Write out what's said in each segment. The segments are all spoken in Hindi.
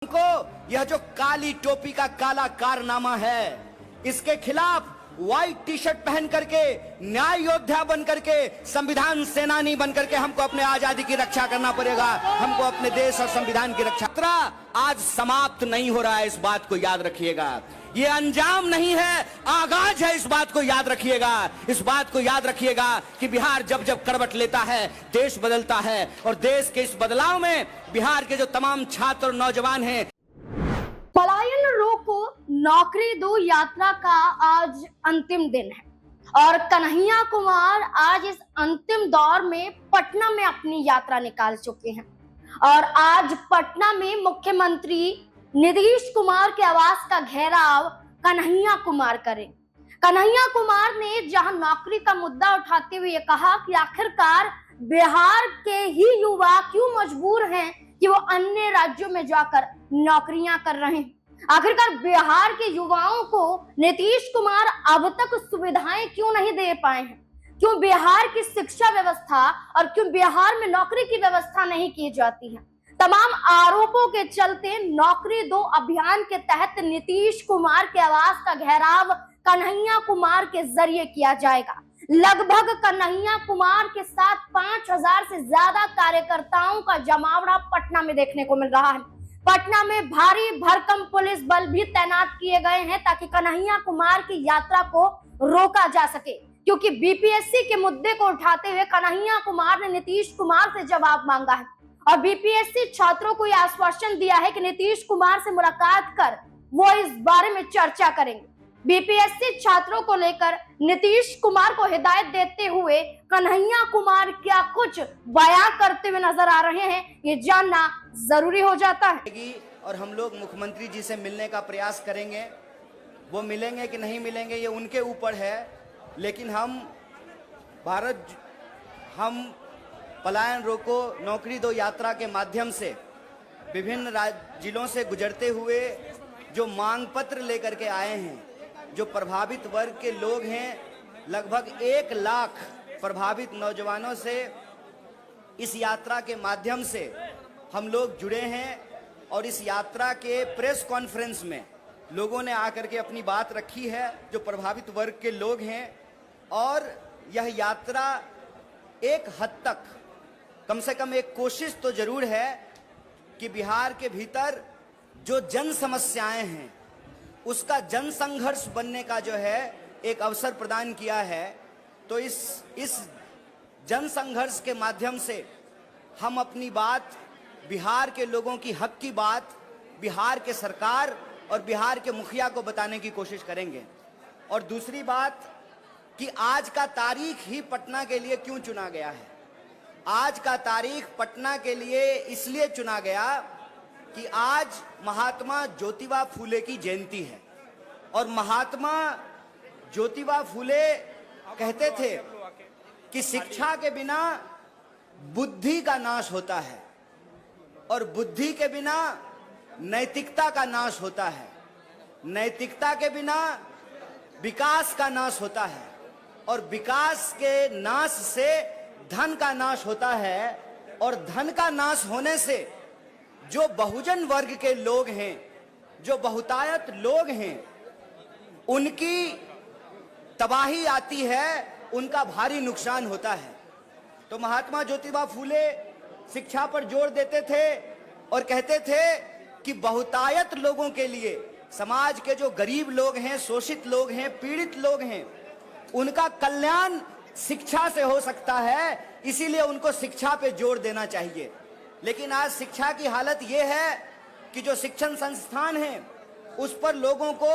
को यह जो काली टोपी का काला कारनामा है, इसके खिलाफ व्हाइट टी शर्ट पहन करके, न्याय योद्धा बन करके, संविधान सेनानी बन करके हमको अपने आजादी की रक्षा करना पड़ेगा। हमको अपने देश और संविधान की रक्षा आज समाप्त नहीं हो रहा है, इस बात को याद रखिएगा। ये अंजाम नहीं है, आगाज है, इस बात को याद रखिएगा। इस बात को याद रखिएगा कि बिहार जब जब करवट लेता है, देश बदलता है, और देश के इस बदलाव में बिहार के जो तमाम छात्र और नौजवान हैं। पलायन रोको नौकरी दो यात्रा का आज अंतिम दिन है और कन्हैया कुमार आज इस अंतिम दौर में पटना में अपनी यात्रा निकाल चुके हैं और आज पटना में मुख्यमंत्री नीतीश कुमार के आवास का घेराव कन्हैया कुमार करें। कन्हैया कुमार ने जहां नौकरी का मुद्दा उठाते हुए कहा कि आखिरकार बिहार के ही युवा क्यों मजबूर हैं कि वो अन्य राज्यों में जाकर नौकरियां कर रहे हैं। आखिरकार बिहार के युवाओं को नीतीश कुमार अब तक सुविधाएं क्यों नहीं दे पाए हैं, क्यों बिहार की शिक्षा व्यवस्था और क्यों बिहार में नौकरी की व्यवस्था नहीं की जाती है। तमाम आरोपों के चलते नौकरी दो अभियान के तहत नीतीश कुमार के आवास का घेराव कन्हैया कुमार के जरिए किया जाएगा। लगभग कन्हैया कुमार के साथ 5000 से ज्यादा कार्यकर्ताओं का जमावड़ा पटना में देखने को मिल रहा है। पटना में भारी भरकम पुलिस बल भी तैनात किए गए हैं ताकि कन्हैया कुमार की यात्रा को रोका जा सके, क्योंकि बीपीएससी के मुद्दे को उठाते हुए कन्हैया कुमार ने नीतीश कुमार से जवाब मांगा है और बीपीएससी छात्रों को यह आश्वासन दिया है कि नीतीश कुमार से मुलाकात कर वो इस बारे में चर्चा करेंगे। बीपीएससी छात्रों को लेकर नीतीश कुमार को हिदायत देते हुए कन्हैया कुमार क्या कुछ बयां करते हुए नजर आ रहे हैं, ये जानना जरूरी हो जाता है। और हम लोग मुख्यमंत्री जी से मिलने का प्रयास करेंगे। वो मिलेंगे कि नहीं मिलेंगे ये उनके ऊपर है, लेकिन हम पलायन रोको नौकरी दो यात्रा के माध्यम से विभिन्न जिलों से गुजरते हुए जो मांग पत्र लेकर के आए हैं, जो प्रभावित वर्ग के लोग हैं, लगभग 1 लाख प्रभावित नौजवानों से इस यात्रा के माध्यम से हम लोग जुड़े हैं और इस यात्रा के प्रेस कॉन्फ्रेंस में लोगों ने आकर के अपनी बात रखी है, जो प्रभावित वर्ग के लोग हैं। और यह यात्रा एक हद तक कम से कम एक कोशिश तो जरूर है कि बिहार के भीतर जो जन समस्याएं हैं उसका जन संघर्ष बनने का जो है एक अवसर प्रदान किया है। तो इस जन संघर्ष के माध्यम से हम अपनी बात, बिहार के लोगों की हक की बात बिहार के सरकार और बिहार के मुखिया को बताने की कोशिश करेंगे। और दूसरी बात कि आज का तारीख ही पटना के लिए क्यों चुना गया है। आज का तारीख पटना के लिए इसलिए चुना गया कि आज महात्मा ज्योतिबा फूले की जयंती है और महात्मा ज्योतिबा फूले कहते थे कि शिक्षा के बिना बुद्धि का नाश होता है और बुद्धि के बिना नैतिकता का नाश होता है, नैतिकता के बिना विकास का नाश होता है और विकास के नाश से धन का नाश होता है और धन का नाश होने से जो बहुजन वर्ग के लोग हैं, जो बहुतायत लोग हैं, उनकी तबाही आती है, उनका भारी नुकसान होता है। तो महात्मा ज्योतिबा फूले शिक्षा पर जोर देते थे और कहते थे कि बहुतायत लोगों के लिए, समाज के जो गरीब लोग हैं, शोषित लोग हैं, पीड़ित लोग हैं, उनका कल्याण शिक्षा से हो सकता है, इसीलिए उनको शिक्षा पे जोर देना चाहिए। लेकिन आज शिक्षा की हालत यह है कि जो शिक्षण संस्थान हैं उस पर लोगों को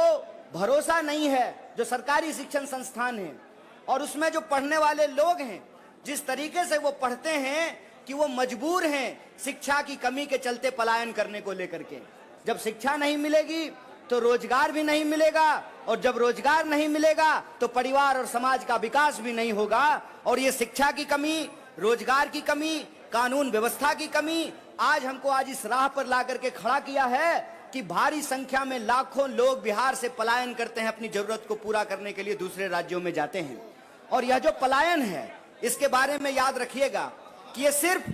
भरोसा नहीं है, जो सरकारी शिक्षण संस्थान हैं, और उसमें जो पढ़ने वाले लोग हैं जिस तरीके से वो पढ़ते हैं कि वो मजबूर हैं शिक्षा की कमी के चलते पलायन करने को लेकर के। जब शिक्षा नहीं मिलेगी तो रोजगार भी नहीं मिलेगा और जब रोजगार नहीं मिलेगा तो परिवार और समाज का विकास भी नहीं होगा। और ये शिक्षा की कमी, रोजगार की कमी, कानून व्यवस्था की कमी आज हमको इस राह पर ला करके खड़ा किया है कि भारी संख्या में लाखों लोग बिहार से पलायन करते हैं, अपनी जरूरत को पूरा करने के लिए दूसरे राज्यों में जाते हैं। और यह जो पलायन है इसके बारे में याद रखिएगा कि ये सिर्फ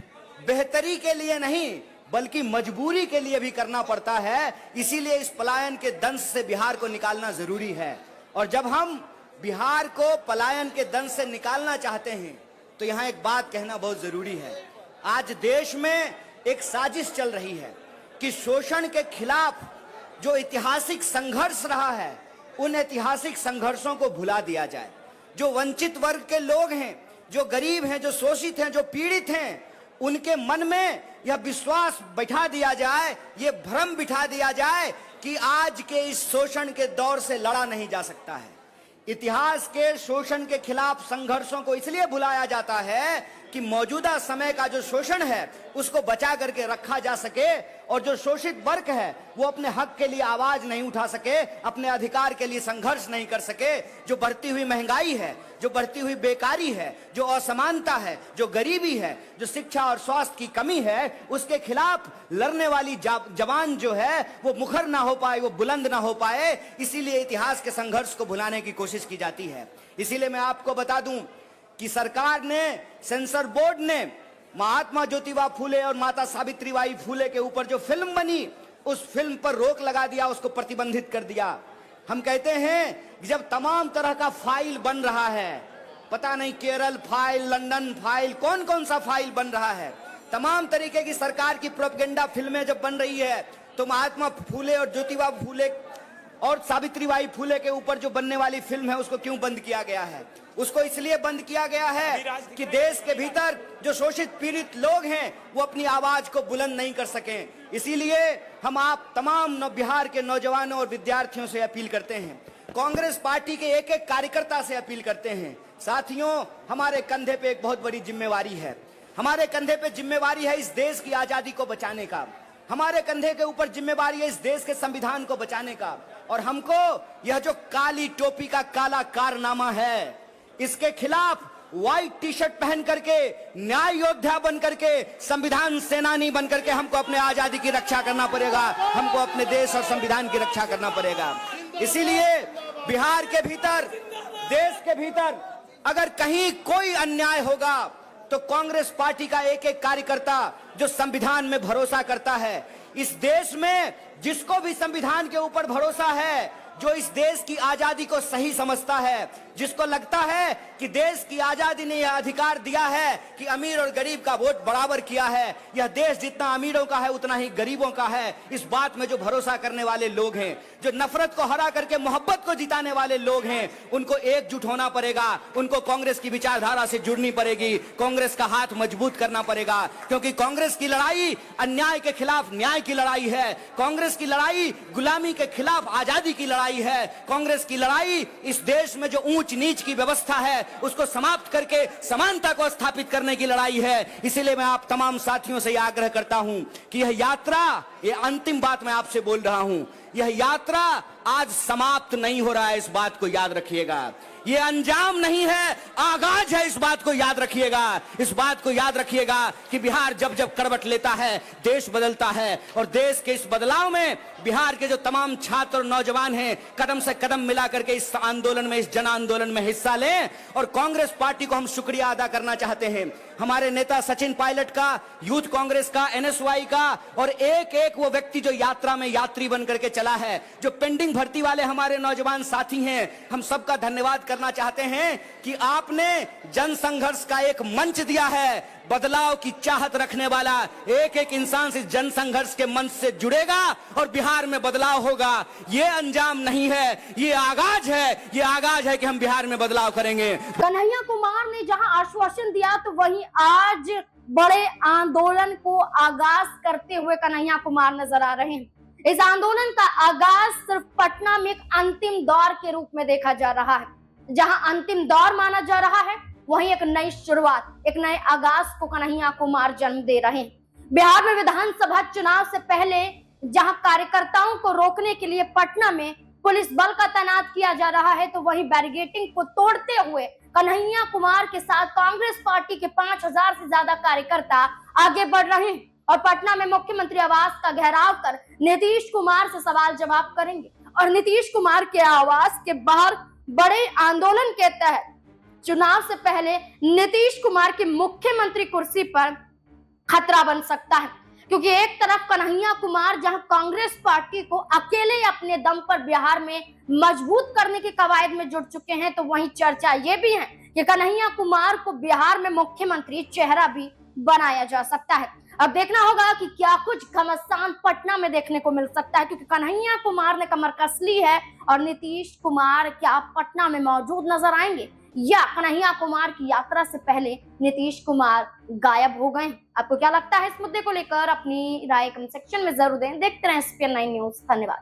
बेहतरी के लिए नहीं बल्कि मजबूरी के लिए भी करना पड़ता है। इसीलिए इस पलायन के दंश से बिहार को निकालना जरूरी है। और जब हम बिहार को पलायन के दंश से निकालना चाहते हैं तो यहां एक बात कहना बहुत जरूरी है। आज देश में एक साजिश चल रही है कि शोषण के खिलाफ जो ऐतिहासिक संघर्ष रहा है उन ऐतिहासिक संघर्षों को भुला दिया जाए। जो वंचित वर्ग के लोग हैं, जो गरीब हैं, जो शोषित हैं, जो पीड़ित हैं, उनके मन में यह विश्वास बैठा दिया जाए, ये भ्रम बिठा दिया जाए कि आज के इस शोषण के दौर से लड़ा नहीं जा सकता है। इतिहास के शोषण के खिलाफ संघर्षों को इसलिए भुलाया जाता है कि मौजूदा समय का जो शोषण है उसको बचा करके रखा जा सके और जो शोषित वर्ग है वो अपने हक के लिए आवाज नहीं उठा सके, अपने अधिकार के लिए संघर्ष नहीं कर सके। जो बढ़ती हुई महंगाई है, जो बढ़ती हुई बेकारी है, जो असमानता है, जो गरीबी है, जो शिक्षा और स्वास्थ्य की कमी है, उसके खिलाफ लड़ने वाली जवान जो है वो मुखर ना हो पाए, वो बुलंद ना हो पाए। इसीलिए इतिहास के संघर्ष को भुलाने की कोशिश की जाती है। इसीलिए मैं आपको बता दूं कि सरकार ने, सेंसर बोर्ड ने महात्मा ज्योतिबा फूले और माता सावित्रीबाई फूले के ऊपर जो फिल्म बनी उस फिल्म पर रोक लगा दिया, उसको प्रतिबंधित कर दिया। हम कहते हैं कि जब तमाम तरह का फाइल बन रहा है, पता नहीं केरल फाइल, लंदन फाइल, कौन कौन सा फाइल बन रहा है, तमाम तरीके की सरकार की प्रोपेगेंडा फिल्में जब बन रही है तो महात्मा फूले और ज्योतिबा फूले और सावित्रीबाई फूले के ऊपर जो बनने वाली फिल्म है उसको क्यों बंद किया गया है? उसको इसलिए बंद किया गया है कि देश के भीतर जो शोषित पीड़ित लोग हैं वो अपनी आवाज को बुलंद नहीं कर सकें। इसीलिए हम आप तमाम बिहार के नौजवानों और विद्यार्थियों से अपील करते हैं, कांग्रेस पार्टी के एक एक कार्यकर्ता से अपील करते हैं, साथियों हमारे कंधे पे एक बहुत बड़ी जिम्मेवारी है। हमारे कंधे पे जिम्मेवारी है इस देश की आजादी को बचाने का, हमारे कंधे के ऊपर जिम्मेवारी है इस देश के संविधान को बचाने का। और हमको यह जो काली टोपी का काला कारनामा है इसके खिलाफ व्हाइट टी शर्ट पहन करके, न्याय योद्धा बन करके, संविधान सेनानी बन करके हमको अपने आजादी की रक्षा करना पड़ेगा, हमको अपने देश और संविधान की रक्षा करना पड़ेगा। इसीलिए बिहार के भीतर, देश के भीतर अगर कहीं कोई अन्याय होगा तो कांग्रेस पार्टी का एक एक कार्यकर्ता जो संविधान में भरोसा करता है, इस देश में जिसको भी संविधान के ऊपर भरोसा है, जो इस देश की आजादी को सही समझता है, जिसको लगता है कि देश की आजादी ने यह अधिकार दिया है कि अमीर और गरीब का वोट बराबर किया है, यह देश जितना अमीरों का है उतना ही गरीबों का है, इस बात में जो भरोसा करने वाले लोग हैं, जो नफरत को हरा करके मोहब्बत को जिताने वाले लोग हैं, उनको एकजुट होना पड़ेगा, उनको कांग्रेस की विचारधारा से जुड़नी पड़ेगी, कांग्रेस का हाथ मजबूत करना पड़ेगा। क्योंकि कांग्रेस की लड़ाई अन्याय के खिलाफ न्याय की लड़ाई है, कांग्रेस की लड़ाई गुलामी के खिलाफ आजादी की लड़ाई है, कांग्रेस की लड़ाई इस देश में जो ऊंच नीच की व्यवस्था है उसको समाप्त करके समानता को स्थापित करने की लड़ाई है। इसीलिए मैं आप तमाम साथियों से यह आग्रह करता हूं कि यह यात्रा, ये अंतिम बात मैं आपसे बोल रहा हूं, यह यात्रा आज समाप्त नहीं हो रहा है, इस बात को याद रखिएगा। ये अंजाम नहीं है, आगाज है, इस बात को याद रखिएगा। इस बात को याद रखिएगा कि बिहार जब जब करवट लेता है देश बदलता है, और देश के इस बदलाव में बिहार के जो तमाम छात्र और नौजवान हैं कदम से कदम मिला करके इस आंदोलन में, इस जन आंदोलन में हिस्सा लें। और कांग्रेस पार्टी को हम शुक्रिया अदा करना चाहते हैं, हमारे नेता सचिन पायलट का, यूथ कांग्रेस का, एनएसवाई का, और एक एक वो व्यक्ति जो यात्रा में यात्री बन करके चला है, जो पेंडिंग भर्ती वाले हमारे नौजवान साथी हैं, हम सबका धन्यवाद करना चाहते हैं कि आपने जन संघर्ष का एक मंच दिया है। बदलाव की चाहत रखने वाला एक एक इंसान इस जन संघर्ष के मंच से जुड़ेगा और बिहार में बदलाव होगा। ये अंजाम नहीं है, ये आगाज है, ये आगाज है कि हम बिहार में बदलाव करेंगे। कन्हैया कुमार ने जहां आश्वासन दिया तो वहीं आज बड़े आंदोलन को आगाज करते हुए कन्हैया कुमार नजर आ रहे हैं। इस आंदोलन का आगाज सिर्फ पटना में एक अंतिम दौर के रूप में देखा जा रहा है। जहां अंतिम दौर माना जा रहा है वहीं एक नई शुरुआत, एक नए आगाज को कन्हैया कुमार जन्म दे रहे हैं। बिहार में विधानसभा चुनाव से पहले जहां कार्यकर्ताओं को रोकने के लिए पटना में पुलिस बल का तैनात किया जा रहा है, तो वहीं बैरिकेडिंग को तोड़ते हुए कन्हैया कुमार के साथ कांग्रेस पार्टी के 5000 से ज्यादा कार्यकर्ता आगे बढ़ रहे हैं और पटना में मुख्यमंत्री आवास का घेराव कर नीतीश कुमार से सवाल जवाब करेंगे। और नीतीश कुमार के आवास के बाहर बड़े आंदोलन के तहत चुनाव से पहले नीतीश कुमार की मुख्यमंत्री कुर्सी पर खतरा बन सकता है, क्योंकि एक तरफ कन्हैया कुमार जहां कांग्रेस पार्टी को अकेले अपने दम पर बिहार में मजबूत करने की कवायद में जुट चुके हैं, तो वहीं चर्चा ये भी है कि कन्हैया कुमार को बिहार में मुख्यमंत्री चेहरा भी बनाया जा सकता है। अब देखना होगा कि क्या कुछ घमासान पटना में देखने को मिल सकता है, क्योंकि कन्हैया कुमार ने कमर कस ली है और नीतीश कुमार क्या पटना में मौजूद नजर आएंगे या कन्हैया कुमार की यात्रा से पहले नीतीश कुमार गायब हो गए। आपको क्या लगता है इस मुद्दे को लेकर? अपनी राय कमेंट सेक्शन में जरूर दें। देखते रहें SPN9 न्यूज। धन्यवाद।